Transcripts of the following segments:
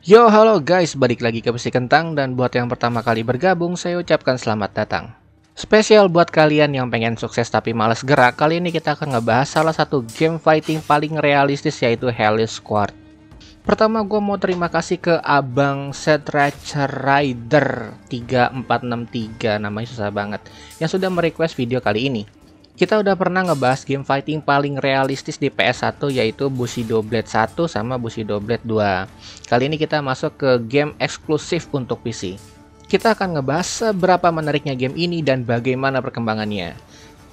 Yo, halo guys, balik lagi ke Besi Kentang dan buat yang pertama kali bergabung, saya ucapkan selamat datang. Spesial buat kalian yang pengen sukses tapi males gerak, kali ini kita akan ngebahas salah satu game fighting paling realistis yaitu Hellish Squad. Pertama gue mau terima kasih ke Abang Setracher Rider 3463, namanya susah banget, yang sudah merequest video kali ini. Kita udah pernah ngebahas game fighting paling realistis di PS1 yaitu Bushido Blade 1 sama Bushido Blade 2. Kali ini kita masuk ke game eksklusif untuk PC. Kita akan ngebahas seberapa menariknya game ini dan bagaimana perkembangannya.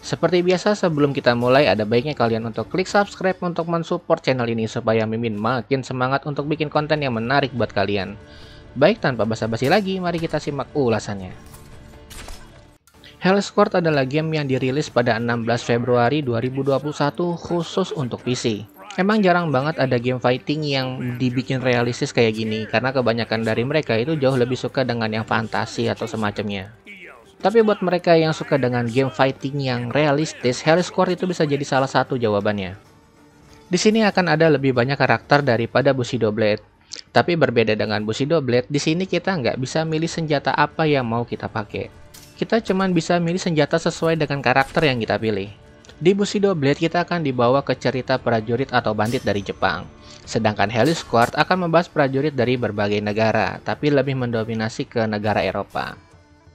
Seperti biasa sebelum kita mulai ada baiknya kalian untuk klik subscribe untuk mensupport channel ini supaya Mimin makin semangat untuk bikin konten yang menarik buat kalian. Baik, tanpa basa-basi lagi, mari kita simak ulasannya. Hellish Squad adalah game yang dirilis pada 16 Februari 2021 khusus untuk PC. Emang jarang banget ada game fighting yang dibikin realistis kayak gini, karena kebanyakan dari mereka itu jauh lebih suka dengan yang fantasi atau semacamnya. Tapi buat mereka yang suka dengan game fighting yang realistis, Hellish Squad itu bisa jadi salah satu jawabannya. Di sini akan ada lebih banyak karakter daripada Bushido Blade. Tapi berbeda dengan Bushido Blade, di sini kita nggak bisa milih senjata apa yang mau kita pakai. Kita cuman bisa milih senjata sesuai dengan karakter yang kita pilih. Di Bushido Blade kita akan dibawa ke cerita prajurit atau bandit dari Jepang. Sedangkan Hellish Squad akan membahas prajurit dari berbagai negara, tapi lebih mendominasi ke negara Eropa.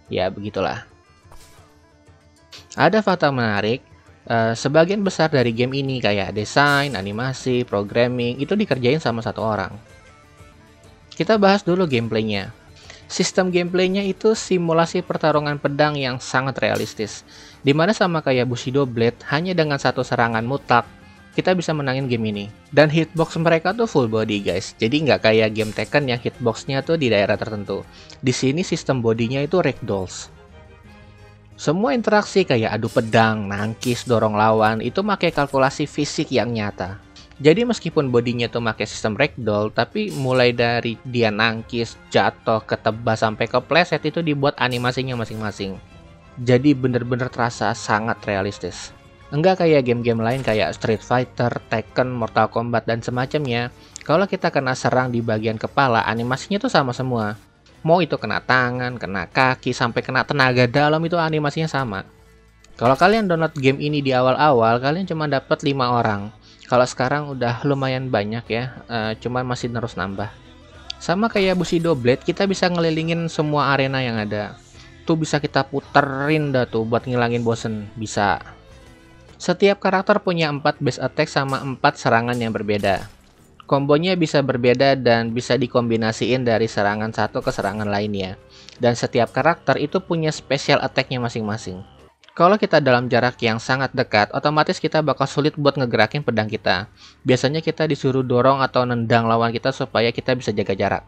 Ya begitulah. Ada fakta menarik, sebagian besar dari game ini kayak desain, animasi, programming, itu dikerjain sama satu orang. Kita bahas dulu gameplaynya. Sistem gameplaynya itu simulasi pertarungan pedang yang sangat realistis. Dimana sama kayak Bushido Blade, hanya dengan satu serangan mutlak, kita bisa menangin game ini. Dan hitbox mereka tuh full body guys, jadi nggak kayak game Tekken yang hitboxnya tuh di daerah tertentu. Di sini sistem bodinya itu ragdolls. Semua interaksi kayak adu pedang, nangkis, dorong lawan, itu pakai kalkulasi fisik yang nyata. Jadi meskipun bodinya tuh pakai sistem ragdoll, tapi mulai dari dia nangkis, jatuh, ketebas, sampai kepleset itu dibuat animasinya masing-masing. Jadi bener-bener terasa sangat realistis. Enggak kayak game-game lain kayak Street Fighter, Tekken, Mortal Kombat, dan semacamnya. Kalau kita kena serang di bagian kepala, animasinya tuh sama semua. Mau itu kena tangan, kena kaki, sampai kena tenaga dalam itu animasinya sama. Kalau kalian download game ini di awal-awal, kalian cuma dapat 5 orang. Kalau sekarang udah lumayan banyak ya, cuman masih terus nambah. Sama kayak Bushido Blade, kita bisa ngelilingin semua arena yang ada. Tuh bisa kita puterin dah tuh buat ngilangin bosen, bisa. Setiap karakter punya 4 base attack sama 4 serangan yang berbeda. Kombonya bisa berbeda dan bisa dikombinasiin dari serangan satu ke serangan lainnya. Dan setiap karakter itu punya special attack-nya masing-masing. Kalau kita dalam jarak yang sangat dekat, otomatis kita bakal sulit buat ngegerakin pedang kita. Biasanya kita disuruh dorong atau nendang lawan kita supaya kita bisa jaga jarak.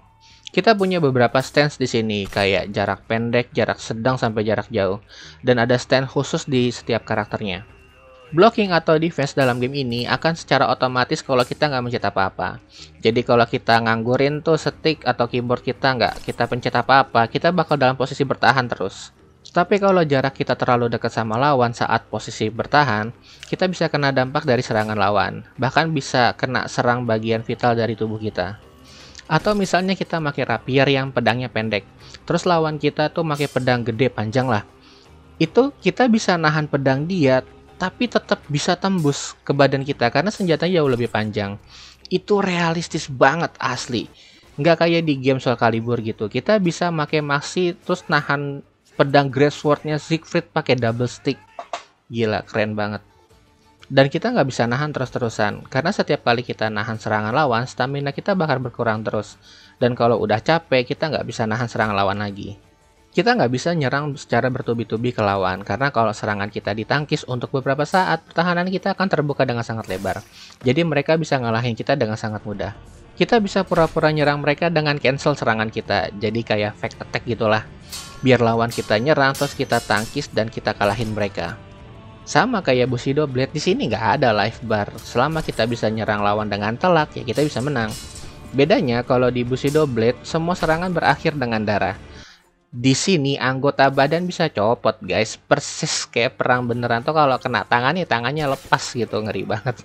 Kita punya beberapa stance di sini, kayak jarak pendek, jarak sedang, sampai jarak jauh. Dan ada stand khusus di setiap karakternya. Blocking atau defense dalam game ini akan secara otomatis kalau kita nggak mencet apa-apa. Jadi kalau kita nganggurin tuh stick atau keyboard kita nggak kita pencet apa-apa, kita bakal dalam posisi bertahan terus. Tapi kalau jarak kita terlalu dekat sama lawan saat posisi bertahan, kita bisa kena dampak dari serangan lawan. Bahkan bisa kena serang bagian vital dari tubuh kita. Atau misalnya kita pakai rapier yang pedangnya pendek. Terus lawan kita tuh pakai pedang gede panjang lah. Itu kita bisa nahan pedang dia, tapi tetap bisa tembus ke badan kita karena senjatanya jauh lebih panjang. Itu realistis banget asli. Nggak kayak di game Soul Calibur gitu. Kita bisa pakai maxi terus nahan pedang Great Sword-nya Siegfried pakai double stick. Gila, keren banget. Dan kita nggak bisa nahan terus-terusan, karena setiap kali kita nahan serangan lawan, stamina kita bakal berkurang terus. Dan kalau udah capek, kita nggak bisa nahan serangan lawan lagi. Kita nggak bisa nyerang secara bertubi-tubi ke lawan, karena kalau serangan kita ditangkis untuk beberapa saat, pertahanan kita akan terbuka dengan sangat lebar. Jadi mereka bisa ngalahin kita dengan sangat mudah. Kita bisa pura-pura nyerang mereka dengan cancel serangan kita, jadi kayak fake attack gitulah. Biar lawan kita nyerang, terus kita tangkis dan kita kalahin mereka. Sama kayak Bushido Blade, di sini nggak ada life bar. Selama kita bisa nyerang lawan dengan telak, ya kita bisa menang. Bedanya kalau di Bushido Blade, semua serangan berakhir dengan darah. Di sini anggota badan bisa copot guys, persis kayak perang beneran tuh. Kalau kena tangannya lepas gitu, ngeri banget.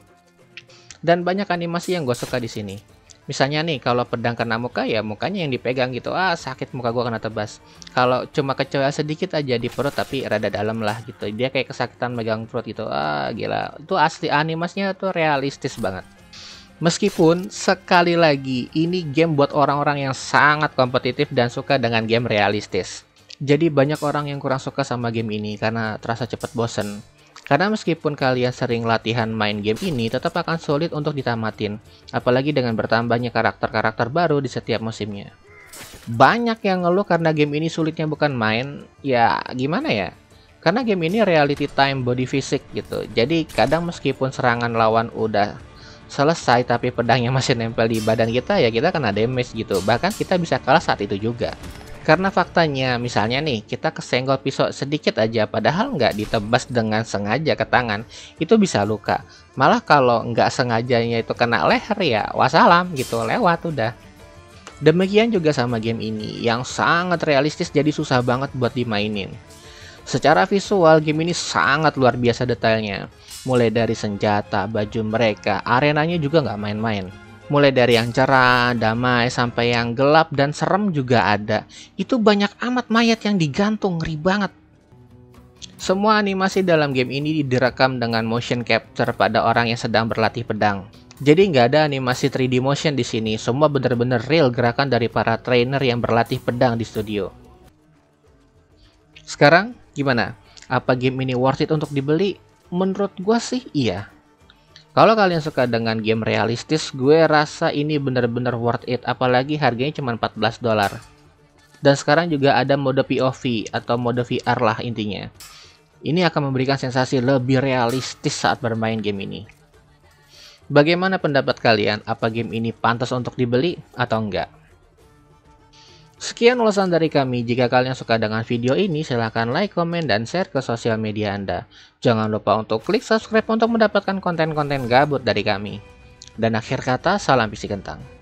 Dan banyak animasi yang gue suka di sini. Misalnya nih, kalau pedang kena muka, ya mukanya yang dipegang gitu. Ah, sakit, muka gua kena tebas. Kalau cuma kecewa sedikit aja di perut, tapi rada dalam lah gitu. Dia kayak kesakitan megang perut gitu. Ah, gila. Itu asli, animasinya tuh realistis banget. Meskipun, sekali lagi, ini game buat orang-orang yang sangat kompetitif dan suka dengan game realistis. Jadi banyak orang yang kurang suka sama game ini karena terasa cepat bosen. Karena meskipun kalian sering latihan main game ini, tetap akan sulit untuk ditamatin. Apalagi dengan bertambahnya karakter-karakter baru di setiap musimnya. Banyak yang ngeluh karena game ini sulitnya bukan main, ya gimana ya? Karena game ini reality time body physics gitu. Jadi kadang meskipun serangan lawan udah selesai tapi pedangnya masih nempel di badan kita, ya kita kena damage gitu. Bahkan kita bisa kalah saat itu juga. Karena faktanya, misalnya nih, kita kesenggol pisau sedikit aja, padahal nggak ditebas dengan sengaja ke tangan, itu bisa luka. Malah kalau nggak sengajanya itu kena leher, ya wassalam gitu, lewat udah. Demikian juga sama game ini, yang sangat realistis jadi susah banget buat dimainin. Secara visual, game ini sangat luar biasa detailnya. Mulai dari senjata, baju mereka, arenanya juga nggak main-main. Mulai dari yang cerah, damai, sampai yang gelap dan serem juga ada. Itu banyak amat mayat yang digantung, ngeri banget. Semua animasi dalam game ini direkam dengan motion capture pada orang yang sedang berlatih pedang. Jadi nggak ada animasi 3D motion di sini, semua benar-benar real gerakan dari para trainer yang berlatih pedang di studio. Sekarang, gimana? Apa game ini worth it untuk dibeli? Menurut gua sih iya. Kalau kalian suka dengan game realistis, gue rasa ini bener-bener worth it, apalagi harganya cuma $14. Dan sekarang juga ada mode POV atau mode VR lah intinya. Ini akan memberikan sensasi lebih realistis saat bermain game ini. Bagaimana pendapat kalian? Apa game ini pantas untuk dibeli atau enggak? Sekian ulasan dari kami. Jika kalian suka dengan video ini, silahkan like, komen, dan share ke sosial media Anda. Jangan lupa untuk klik subscribe untuk mendapatkan konten-konten gabut dari kami. Dan akhir kata, salam PC Kentang.